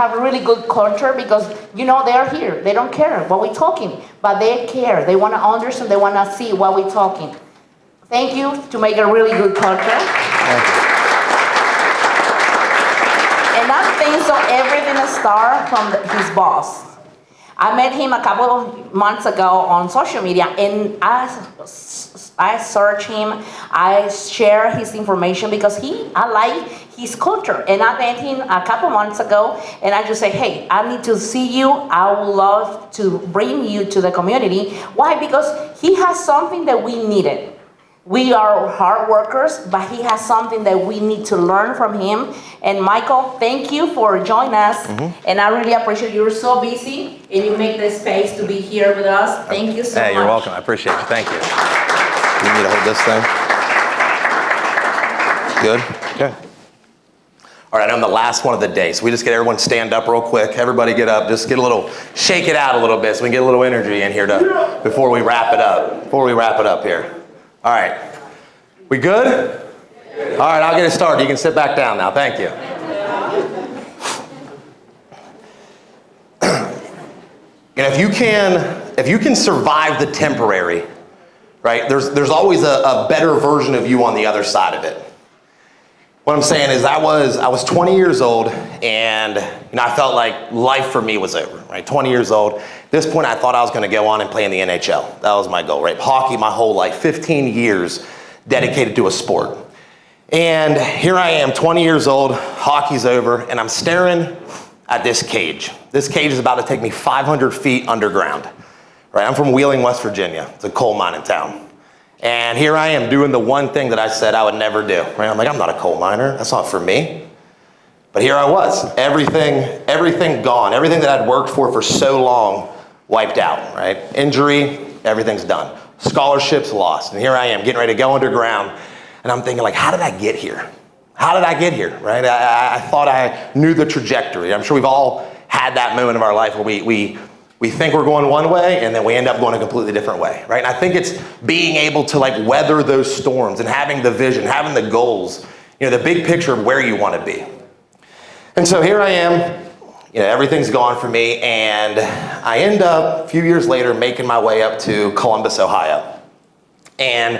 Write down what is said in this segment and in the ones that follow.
have a really good culture because, they're here. They don't care what we're talking, but they care. They want to understand. They want to see what we're talking. Thank you to make a really good culture. Thank you. And I think so everything starts from his boss. I met him a couple of months ago on social media, and I search him, I share his information because I like his culture. And I met him a couple months ago, and I just say, hey, I need to see you. I would love to bring you to the community. Why? Because he has something that we needed. We are hard workers, but he has something that we need to learn from him. And Michael, thank you for joining us. Mm-hmm. And I really appreciate you're so busy and you make the space to be here with us. Thank you so much. Hey, you're welcome. I appreciate you. Thank you. You need to hold this thing. Good? Okay. All right, I'm the last one of the day, so we just get everyone stand up real quick. Everybody get up. Just shake it out a little bit so we can get a little energy in here before we wrap it up here. All right, we good? All right, I'll get it started. You can sit back down now. Thank you. And if you can survive the temporary, right? There's always a better version of you on the other side of it. What I'm saying is I was 20 years old, and I felt like life for me was over, right? 20 years old. At this point, I thought I was going to go on and play in the NHL. That was my goal, right? Hockey my whole life, 15 years dedicated to a sport. And here I am, 20 years old, hockey's over, and I'm staring at this cage. This cage is about to take me 500 feet underground, right? I'm from Wheeling, West Virginia. It's a coal mining town. And here I am doing the one thing that I said I would never do, right? I'm like, I'm not a coal miner. That's not for me. But here I was, everything gone. Everything that I'd worked for so long wiped out, right? Injury, everything's done. Scholarships lost. And here I am getting ready to go underground. And I'm thinking like, how did I get here? How did I get here, right? I thought I knew the trajectory. I'm sure we've all had that moment of our life where we think we're going one way and then we end up going a completely different way, right? And I think it's being able to like weather those storms and having the vision, having the goals, the big picture of where you want to be. And so here I am, everything's gone for me, and I end up a few years later making my way up to Columbus, Ohio. And,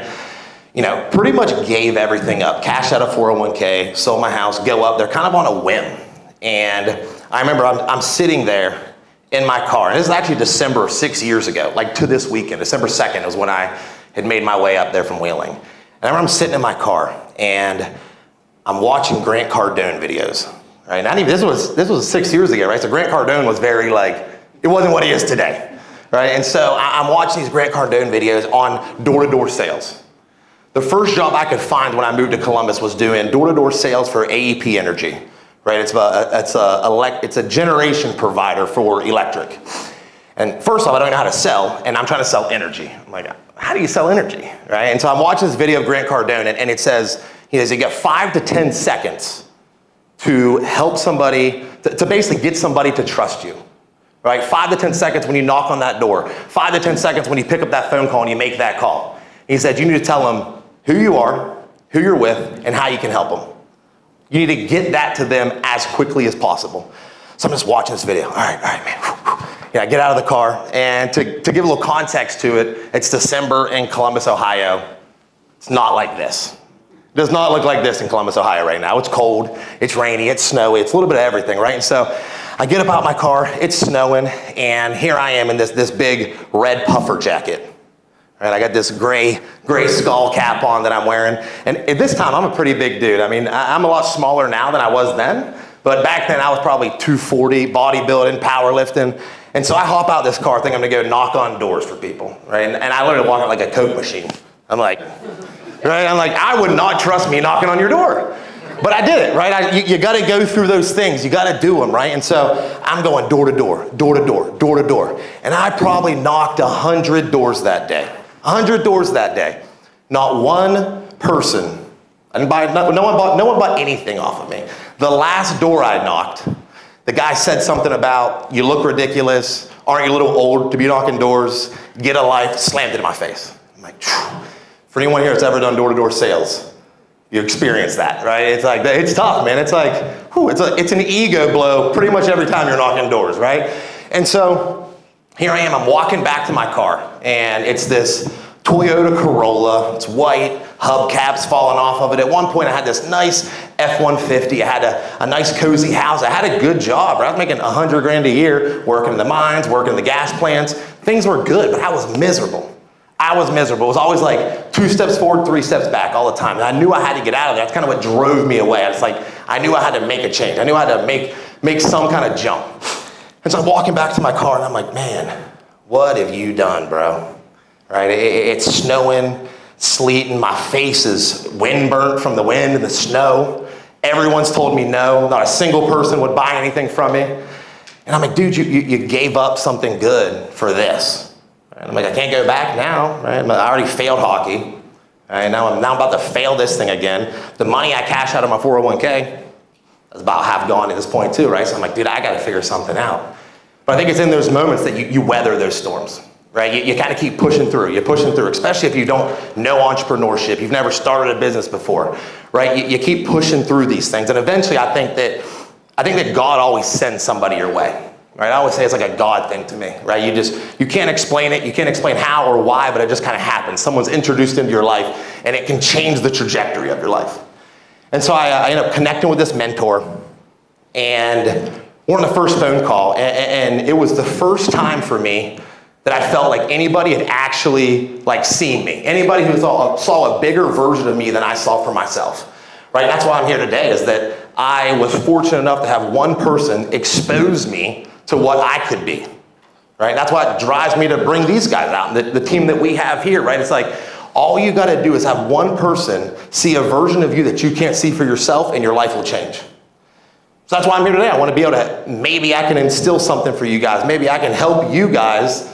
pretty much gave everything up, cashed out a 401k, sold my house, go up there kind of on a whim. And I remember I'm sitting there in my car, and this is actually December 6 years ago, like to this weekend. December 2nd was when I had made my way up there from Wheeling. And I remember I'm sitting in my car, and I'm watching Grant Cardone videos. Right? This was 6 years ago, right? So Grant Cardone was very it wasn't what he is today, right? And so I'm watching these Grant Cardone videos on door-to-door sales. The first job I could find when I moved to Columbus was doing door-to-door sales for AEP Energy, right? It's a generation provider for electric. And first off, I don't know how to sell, and I'm trying to sell energy. I'm like, how do you sell energy, right? And so I'm watching this video of Grant Cardone, and it says, you get 5 to 10 seconds to help somebody, to basically get somebody to trust you, right? 5 to 10 seconds when you knock on that door. 5 to 10 seconds when you pick up that phone call and you make that call. He said, you need to tell them who you are, who you're with, and how you can help them. You need to get that to them as quickly as possible. So I'm just watching this video. All right, man. Yeah, I get out of the car, and to give a little context to it, it's December in Columbus, Ohio. It's not like this. It does not look like this in Columbus, Ohio right now. It's cold, it's rainy, it's snowy, it's a little bit of everything, right? And so I get up out my car, it's snowing, and here I am in this big red puffer jacket. Right, I got this gray skull cap on that I'm wearing. And at this time, I'm a pretty big dude. I mean, I'm a lot smaller now than I was then. But back then, I was probably 240, bodybuilding, powerlifting. And so I hop out this car thinking I'm going to go knock on doors for people. Right? And I literally walk out like a Coke machine. I'm like, I would not trust me knocking on your door. But I did it, right? You got to go through those things. You got to do them, right? And so I'm going door to door, door to door, door to door. And I probably knocked 100 doors that day. 100 doors that day. Not one person, and no one bought anything off of me. The last door I knocked, the guy said something about, you look ridiculous, aren't you a little old to be knocking doors, get a life, slammed it in my face. I'm like, phew. For anyone here that's ever done door-to-door sales, You experience that, right? It's like, it's tough, man. It's like, whew, it's an ego blow pretty much every time you're knocking doors, right? And so here I am, I'm walking back to my car, and it's this Toyota Corolla. It's white, hubcaps falling off of it. At one point, I had this nice F-150. I had a nice cozy house. I had a good job. Right? I was making $100 grand a year, working in the mines, working in the gas plants. Things were good, but I was miserable. I was miserable. It was always like 2 steps forward, 3 steps back all the time. And I knew I had to get out of there. That's kind of what drove me away. It's like, I knew I had to make a change. I knew I had to make some kind of jump. And so I'm walking back to my car, and I'm like, man, what have you done, bro? Right? It's snowing, sleeting. My face is wind burnt from the wind and the snow. Everyone's told me no. Not a single person would buy anything from me. And I'm like, dude, you gave up something good for this. And I'm like, I can't go back now. Right? I already failed hockey. Right? Now I'm about to fail this thing again. The money I cash out of my 401k is about half gone at this point too, right? So I'm like, dude, I got to figure something out. But I think it's in those moments that you weather those storms. Right? You kind of keep pushing through. You're pushing through, especially if you don't know entrepreneurship. You've never started a business before, right? You keep pushing through these things. And eventually I think that God always sends somebody your way, right? I always say it's like a God thing to me, right? You can't explain it. You can't explain how or why, but it just kind of happens. Someone's introduced into your life, and it can change the trajectory of your life. And so I ended up connecting with this mentor, and we're on the first phone call, and it was the first time for me that I felt like anybody had actually seen me. Anybody who saw a bigger version of me than I saw for myself, right? That's why I'm here today, is that I was fortunate enough to have one person expose me to what I could be, right? That's what drives me to bring these guys out, the team that we have here, right? It's like, all you gotta do is have one person see a version of you that you can't see for yourself, and your life will change. So that's why I'm here today. I wanna be able to, maybe I can instill something for you guys. Maybe I can help you guys,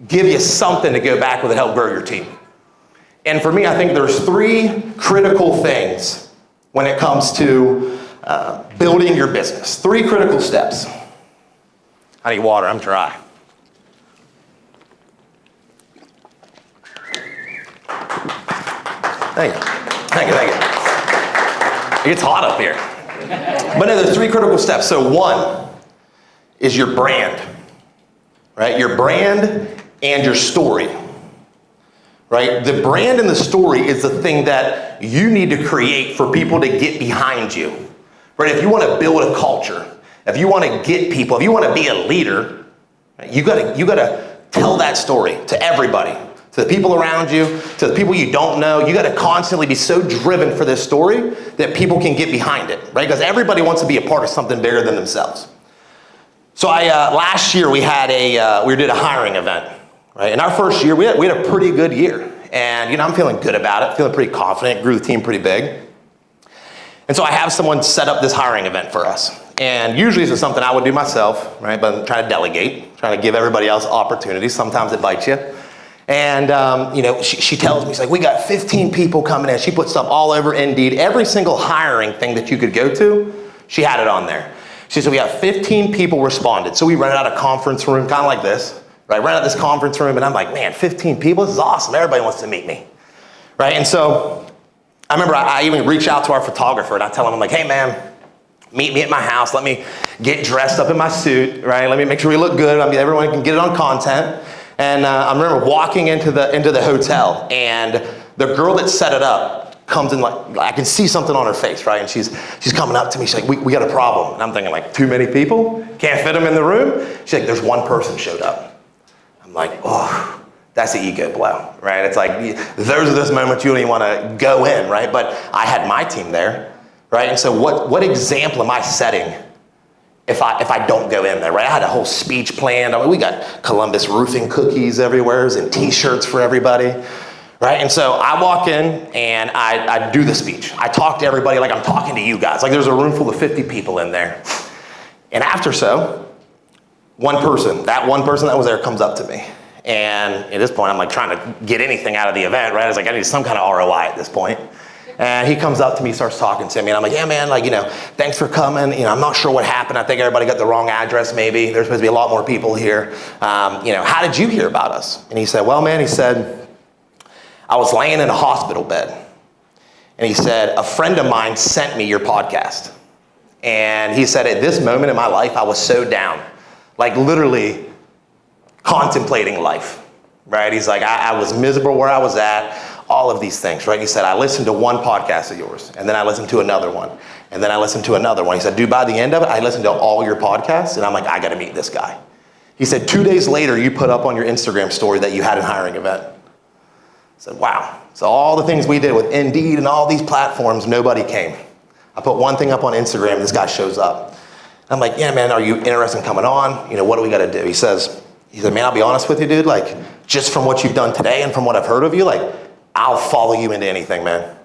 give you something to go back with and help grow your team. And for me, I think there's 3 critical things when it comes to building your business. 3 critical steps. I need water, I'm dry. Thank you. It gets hot up here. But no, there's 3 critical steps. So 1 is your brand, right? Your brand and your story, right? The brand and the story is the thing that you need to create for people to get behind you, right? If you want to build a culture, if you want to get people, if you want to be a leader, right, you gotta tell that story to everybody, to the people around you, to the people you don't know. You gotta constantly be so driven for this story that people can get behind it, right? Because everybody wants to be a part of something bigger than themselves. So last year we did a hiring event. Right? In our first year, we had a pretty good year. And I'm feeling good about it, feeling pretty confident, grew the team pretty big. And so I have someone set up this hiring event for us. And usually this is something I would do myself, right? But I'm trying to delegate, trying to give everybody else opportunities. Sometimes it bites you. And she tells me, she's like, we got 15 people coming in. She puts stuff all over Indeed. Every single hiring thing that you could go to, she had it on there. She said, we have 15 people responded. So we rented out a conference room, kind of like this. Right, ran out this conference room, and I'm like, man, 15 people, this is awesome. Everybody wants to meet me, right? And so I remember I even reached out to our photographer, and I tell him, I'm like, hey, man, meet me at my house. Let me get dressed up in my suit, right? Let me make sure we look good. Everyone can get it on content. And I remember walking into the hotel, and the girl that set it up comes in, like, I can see something on her face, right? And she's coming up to me. She's like, we got a problem. And I'm thinking, like, too many people? Can't fit them in the room? She's like, there's one person showed up. I'm like, oh, that's the ego blow, right? It's like, those are those moments you don't even want to go in, right? But I had my team there, right? And so what example am I setting if I don't go in there, right? I had a whole speech planned. I mean, we got Columbus roofing cookies everywhere and t-shirts for everybody, right? And so I walk in and I do the speech. I talk to everybody like I'm talking to you guys. Like there's a room full of 50 people in there. And after one person that was there comes up to me. And at this point, I'm like trying to get anything out of the event, right? I was like, I need some kind of ROI at this point. And he comes up to me, starts talking to me, and I'm like, yeah, man, thanks for coming. I'm not sure what happened. I think everybody got the wrong address, maybe. There's supposed to be a lot more people here. How did you hear about us? And he said, well, man, I was laying in a hospital bed. And he said, a friend of mine sent me your podcast. And he said, at this moment in my life, I was so down, like literally contemplating life, right? He's like, I was miserable where I was at, all of these things, right? He said, I listened to one podcast of yours, and then I listened to another one, and then I listened to another one. He said, dude, by the end of it, I listened to all your podcasts, and I'm like, I gotta meet this guy. He said, 2 days later, you put up on your Instagram story that you had a hiring event. I said, wow. So all the things we did with Indeed and all these platforms, nobody came. I put one thing up on Instagram, this guy shows up. I'm like, yeah, man, are you interested in coming on? You know, what do we gotta do? He said, man, I'll be honest with you, dude, like, just from what you've done today and from what I've heard of you, like, I'll follow you into anything, man.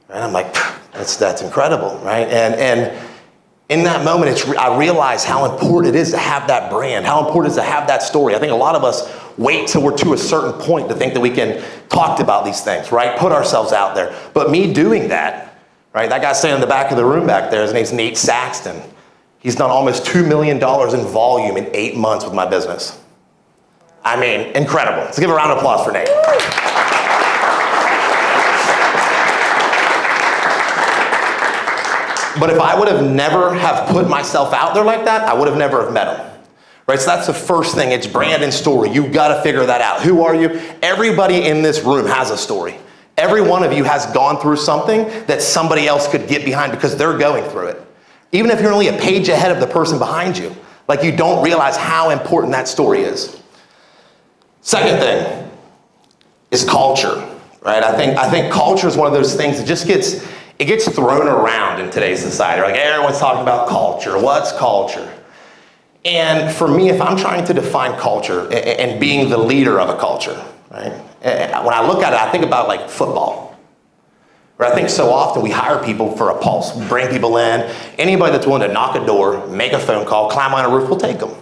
And I'm like, that's incredible, right? And in that moment, I realized how important it is to have that brand, how important it is to have that story. I think a lot of us wait till we're to a certain point to think that we can talk about these things, right? Put ourselves out there. But me doing that, right? That guy standing in the back of the room back there, his name's Nate Saxton. He's done almost $2 million in volume in 8 months with my business. I mean, incredible. Let's give a round of applause for Nate. But if I would have never have put myself out there like that, I would have never have met him. Right, so that's the first thing. It's brand and story. You got to figure that out. Who are you? Everybody in this room has a story. Every one of you has gone through something that somebody else could get behind because they're going through it. Even if you're only a page ahead of the person behind you, like you don't realize how important that story is. Second thing is culture, right? I think culture is one of those things that just gets thrown around in today's society. Like everyone's talking about culture. What's culture? And for me, if I'm trying to define culture and being the leader of a culture, right? When I look at it, I think about like football. Where I think so often we hire people for a pulse. We bring people in. Anybody that's willing to knock a door, make a phone call, climb on a roof, we'll take them.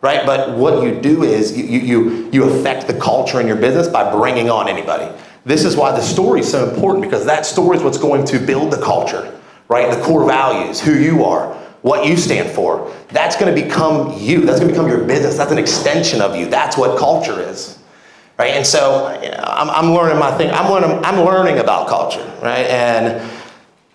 Right? But what you do is you affect the culture in your business by bringing on anybody. This is why the story is so important, because that story is what's going to build the culture, right? The core values, who you are, what you stand for. That's going to become you. That's going to become your business. That's an extension of you. That's what culture is, right? And so I'm learning my thing. I'm learning about culture, right? And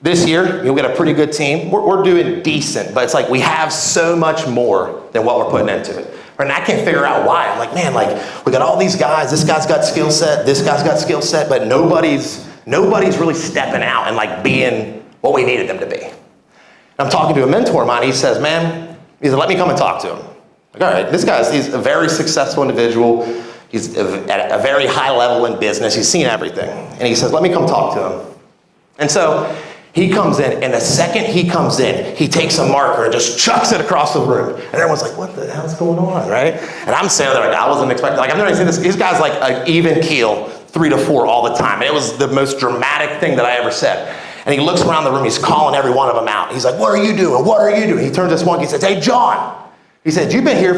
this year, you'll get a pretty good team. We're doing decent, but it's like we have so much more than what we're putting into it. And I can't figure out why. I'm like, man, like we got all these guys. This guy's got skill set. This guy's got skill set, but nobody's really stepping out and like being what we needed them to be. I'm talking to a mentor of mine. He says, man, he said, let me come and talk to him. Like, all right, he's a very successful individual. He's at a very high level in business. He's seen everything. And he says, let me come talk to him. And so he comes in, and the second he comes in, he takes a marker and just chucks it across the room. And everyone's like, what the hell's going on, right? And I'm sitting there like, I wasn't expecting, like, I've never seen this. This guy's like an even keel, 3 to 4 all the time. And it was the most dramatic thing that I ever said. And he looks around the room, he's calling every one of them out. He's like, what are you doing? What are you doing? He turns to this one, he says, hey, John. He said, you've been here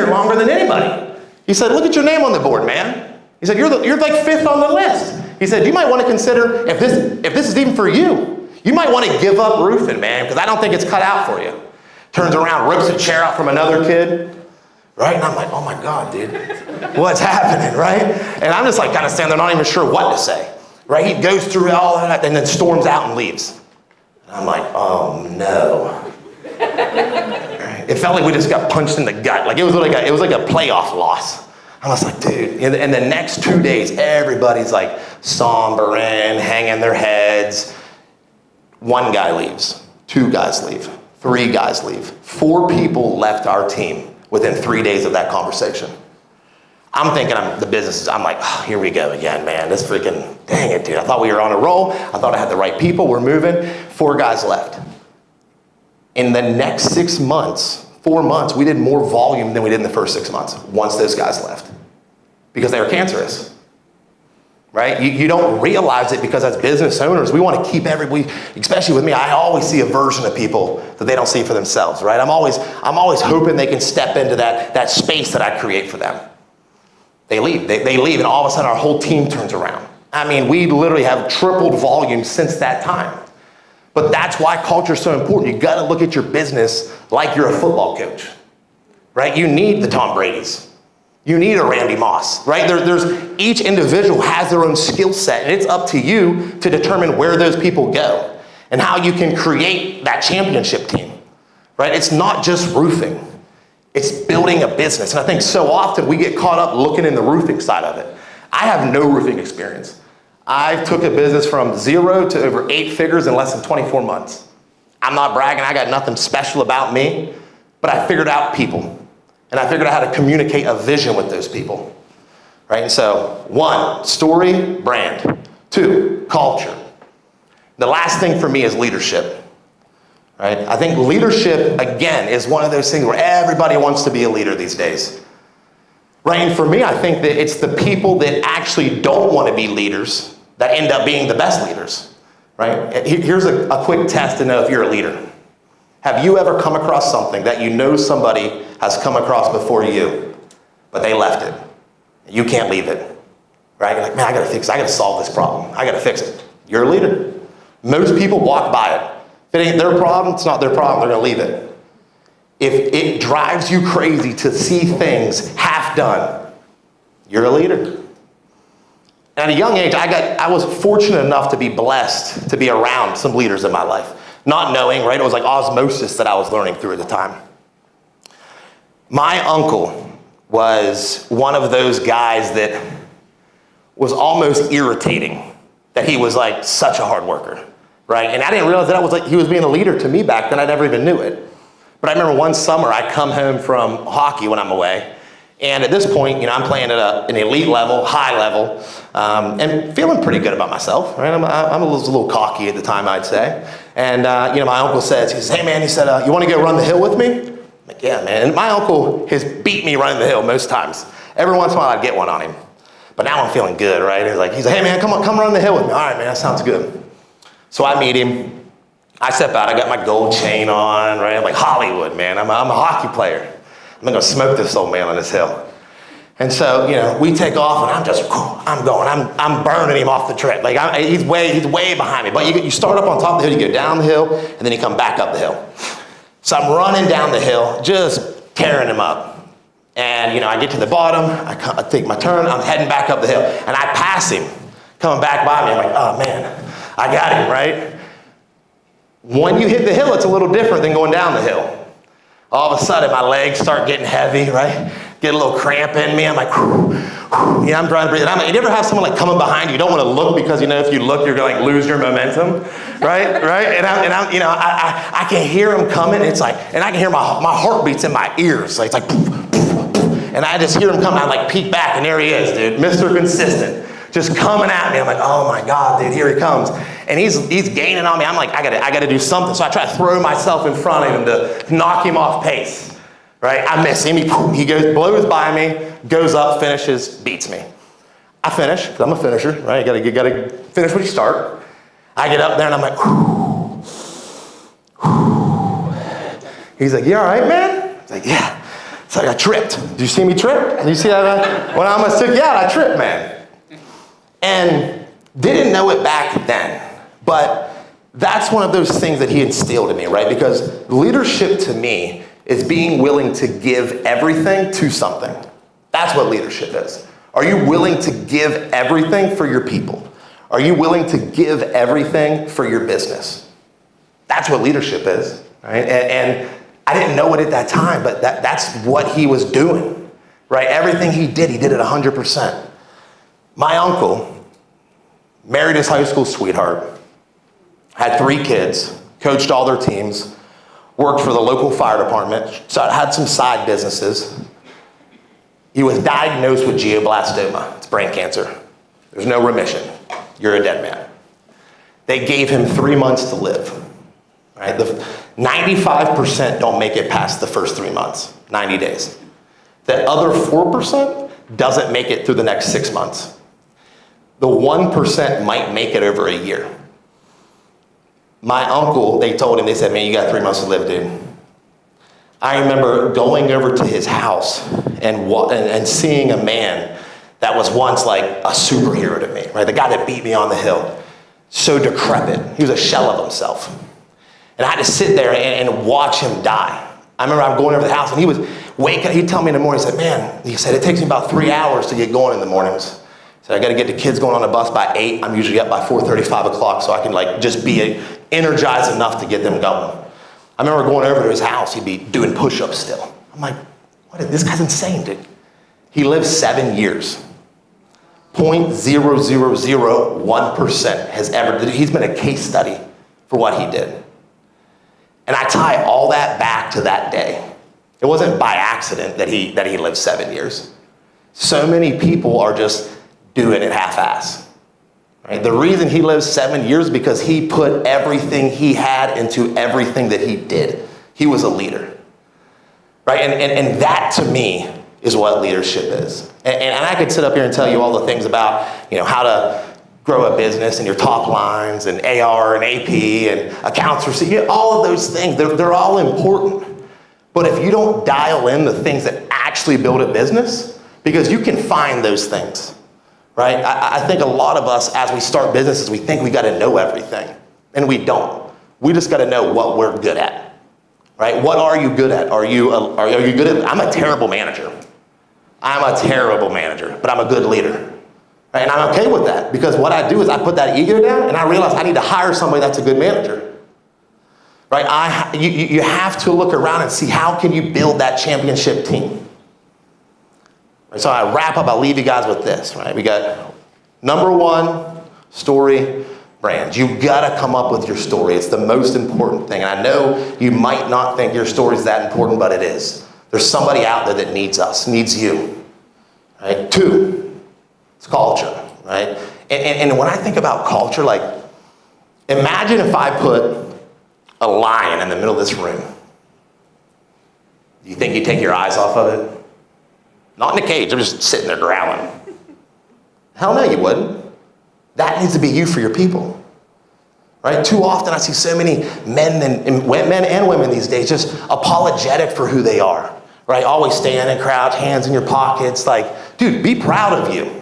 longer than anybody. He said, look at your name on the board, man. He said, you're like 5th on the list. He said, you might want to consider, if this is even for you, you might want to give up roofing, man, because I don't think it's cut out for you. Turns around, rips a chair out from another kid, right? And I'm like, oh my God, dude, what's happening, right? And I'm just like kind of standing there, not even sure what to say, right? He goes through all of that and then storms out and leaves. And I'm like, oh no. It felt like we just got punched in the gut. Like it was like a playoff loss. I was like, dude, in the next 2 days, everybody's like sombering, hanging their heads. 1 guy leaves, 2 guys leave, 3 guys leave. 4 people left our team within 3 days of that conversation. I'm thinking I'm like, oh, here we go again, man. This freaking, dang it, dude. I thought we were on a roll. I thought I had the right people. We're moving. 4 guys left. In the next 6 months, 4 months, we did more volume than we did in the first 6 months once those guys left because they were cancerous. Right? You don't realize it because as business owners, we want to keep especially with me, I always see a version of people that they don't see for themselves, right? I'm always hoping they can step into that space that I create for them. They leave, they leave, and all of a sudden our whole team turns around. I mean, we literally have tripled volume since that time. But that's why culture is so important. You got to look at your business like you're a football coach, right? You need the Tom Brady's. You need a Randy Moss, right? Each individual has their own skill set, and it's up to you to determine where those people go and how you can create that championship team, right? It's not just roofing. It's building a business. And I think so often we get caught up looking in the roofing side of it. I have no roofing experience. I took a business from 0 to over 8 figures in less than 24 months. I'm not bragging, I got nothing special about me, but I figured out people. And I figured out how to communicate a vision with those people, right? And so 1, story, brand. 2, culture. The last thing for me is leadership, right? I think leadership, again, is one of those things where everybody wants to be a leader these days, right? And for me, I think that it's the people that actually don't want to be leaders that end up being the best leaders, right? Here's a quick test to know if you're a leader. Have you ever come across something that you know somebody has come across before you, but they left it? You can't leave it, right? You're like, man, I gotta fix it. I gotta solve this problem. I gotta fix it. You're a leader. Most people walk by it. If it ain't their problem, it's not their problem. They're gonna leave it. If it drives you crazy to see things half done, you're a leader. At a young age, I was fortunate enough to be blessed to be around some leaders in my life. Not knowing, right? It was like osmosis that I was learning through at the time. My uncle was one of those guys that was almost irritating, that he was like such a hard worker, right? And I didn't realize that he was being a leader to me back then. I never even knew it. But I remember one summer I come home from hockey when I'm away. And at this point, I'm playing at an elite level, high level, and feeling pretty good about myself, right? I'm a little cocky at the time, I'd say. And, my uncle he says, hey man, he said, you want to go run the hill with me? I'm like, yeah, man. And my uncle has beat me running the hill most times. Every once in a while I'd get one on him. But now I'm feeling good, right? He's like, hey man, come run the hill with me. All right, man, that sounds good. So I meet him. I step out, I got my gold chain on, right? I'm like Hollywood, man. I'm a hockey player. I'm gonna smoke this old man on this hill. And so, we take off and I'm burning him off the trip. Like he's way behind me. But you start up on top of the hill, you go down the hill, and then you come back up the hill. So I'm running down the hill, just tearing him up. And I get to the bottom, I take my turn, I'm heading back up the hill, and I pass him, coming back by me. I'm like, oh man, I got him, right? When you hit the hill, it's a little different than going down the hill. All of a sudden, my legs start getting heavy, right? Get a little cramp in me. I'm like, whew, whew. I'm trying to breathe. You ever have someone like coming behind you? You don't want to look because if you look, you're gonna like lose your momentum, right? Right? And I can hear him coming. It's like, and I can hear my heart beats in my ears. So it's like, poof, poof, poof. And I just hear him coming. I like peek back, and there he is, dude, Mr. Consistent, just coming at me. I'm like, oh my God, dude, here he comes. And he's gaining on me. I'm like, I gotta do something. So I try to throw myself in front of him to knock him off pace, right? I miss him. He blows by me, goes up, finishes, beats me. I finish, because I'm a finisher, right? You gotta finish what you start. I get up there and I'm like, whew, whew. He's like, you all right, man? He's like, yeah. It's like I tripped. Did you see me trip? Did you see that? When I almost took you out, I tripped, man. And didn't know it back then. But that's one of those things that he instilled in me, right? Because leadership to me is being willing to give everything to something. That's what leadership is. Are you willing to give everything for your people? Are you willing to give everything for your business? That's what leadership is, right? And I didn't know it at that time, but that's what he was doing, right? Everything he did it 100%. My uncle married his high school sweetheart, had 3 kids, coached all their teams, worked for the local fire department, so had some side businesses. He was diagnosed with glioblastoma. It's brain cancer. There's no remission. You're a dead man. They gave him 3 months to live. Right? 95% don't make it past the first 3 months, 90 days. The other 4% doesn't make it through the next 6 months. The 1% might make it over a year. My uncle, they told him, they said, man, you got 3 months to live, dude. I remember going over to his house and seeing a man that was once like a superhero to me, right? The guy that beat me on the hill, so decrepit. He was a shell of himself. And I had to sit there and watch him die. I remember I'm going over to the house, and he was waking. He'd tell me in the morning. He said, "Man," he said, "it takes me about 3 hours to get going in the mornings." He said, "I got to get the kids going on the bus by 8. I'm usually up by 4:30, 5 o'clock, so I can like just be energized enough to get them going." I remember going over to his house. He'd be doing push-ups still. I'm like, this guy's insane, dude. He lived 7 years. 0.0001% has ever. He's been a case study for what he did. And I tie all that back to that day. It wasn't by accident that he lived 7 years. So many people are just doing it half-ass. Right? The reason he lived 7 years is because he put everything he had into everything that he did. He was a leader. Right? And that to me is what leadership is. And I could sit up here and tell you all the things about, how to grow a business and your top lines and AR and AP and accounts receivable, all of those things, they're all important. But if you don't dial in the things that actually build a business, because you can find those things, right? I think a lot of us, as we start businesses, we think we got to know everything, and we don't. We just got to know what we're good at, right? What are you good at? Are you good at? I'm a terrible manager. I'm a terrible manager, but I'm a good leader. Right? And I'm okay with that, because what I do is I put that ego down and I realize I need to hire somebody that's a good manager. Right? You have to look around and see how can you build that championship team. Right? So I wrap up, I'll leave you guys with this. Right? We got number one, story, brand. You gotta come up with your story. It's the most important thing. And I know you might not think your story is that important, but it is. There's somebody out there that needs us, needs you. Right? Two, it's culture, right? And when I think about culture, like, imagine if I put a lion in the middle of this room. Do you think you'd take your eyes off of it? Not in a cage, I'm just sitting there growling. Hell no, you wouldn't. That needs to be you for your people. Right? Too often I see so many men and women these days just apologetic for who they are. Right? Always standing, crouch, hands in your pockets. Like, dude, be proud of you.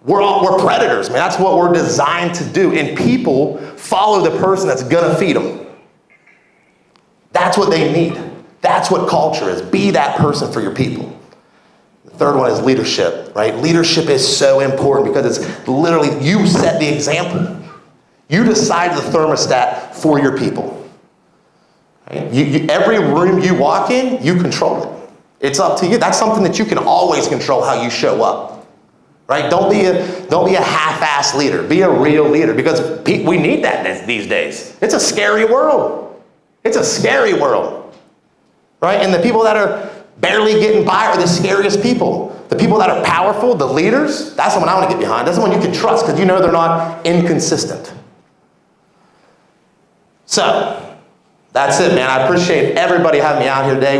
We're predators, man. That's what we're designed to do. And people follow the person that's gonna feed them. That's what they need. That's what culture is. Be that person for your people. The third one is leadership, right? Leadership is so important because it's literally, you set the example. You decide the thermostat for your people. Right? Every room you walk in, you control it. It's up to you. That's something that you can always control, how you show up. Right? Don't be a half-ass leader. Be a real leader, because we need that these days. It's a scary world. It's a scary world. Right? And the people that are barely getting by are the scariest people. The people that are powerful, the leaders, that's the one I want to get behind. That's the one you can trust, because you know they're not inconsistent. So, that's it, man. I appreciate everybody having me out here today.